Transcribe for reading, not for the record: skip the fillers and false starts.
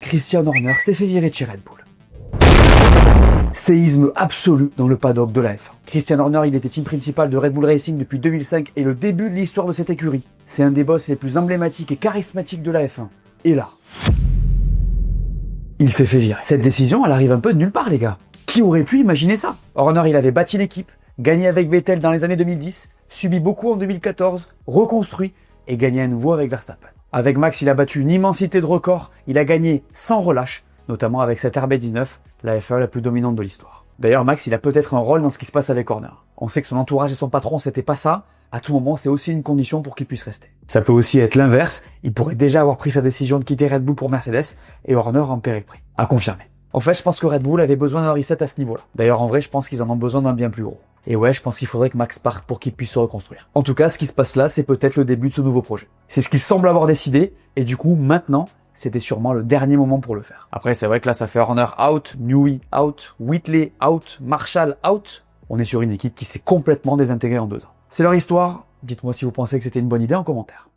Christian Horner s'est fait virer de chez Red Bull. Séisme absolu dans le paddock de la F1. Christian Horner, il était team principal de Red Bull Racing depuis 2005 et le début de l'histoire de cette écurie. C'est un des boss les plus emblématiques et charismatiques de la F1. Et là, il s'est fait virer. Cette décision, elle arrive un peu de nulle part, les gars. Qui aurait pu imaginer ça? Horner, il avait bâti l'équipe, gagné avec Vettel dans les années 2010, subi beaucoup en 2014, reconstruit et gagné à nouveau avec Verstappen. Avec Max, il a battu une immensité de records, il a gagné sans relâche, notamment avec cette RB19, la F1 la plus dominante de l'histoire. D'ailleurs, Max, il a peut-être un rôle dans ce qui se passe avec Horner. On sait que son entourage et son patron, c'était pas ça. À tout moment, c'est aussi une condition pour qu'il puisse rester. Ça peut aussi être l'inverse. Il pourrait déjà avoir pris sa décision de quitter Red Bull pour Mercedes et Horner en paierait le prix. À confirmer. En fait, je pense que Red Bull avait besoin d'un reset à ce niveau-là. D'ailleurs, en vrai, je pense qu'ils en ont besoin d'un bien plus gros. Et ouais, je pense qu'il faudrait que Max parte pour qu'il puisse se reconstruire. En tout cas, ce qui se passe là, c'est peut-être le début de ce nouveau projet. C'est ce qu'il semble avoir décidé, et du coup, maintenant, c'était sûrement le dernier moment pour le faire. Après, c'est vrai que là, ça fait Horner out, Newey out, Whitley out, Marshall out. On est sur une équipe qui s'est complètement désintégrée en 2 ans. C'est leur histoire. Dites-moi si vous pensez que c'était une bonne idée en commentaire.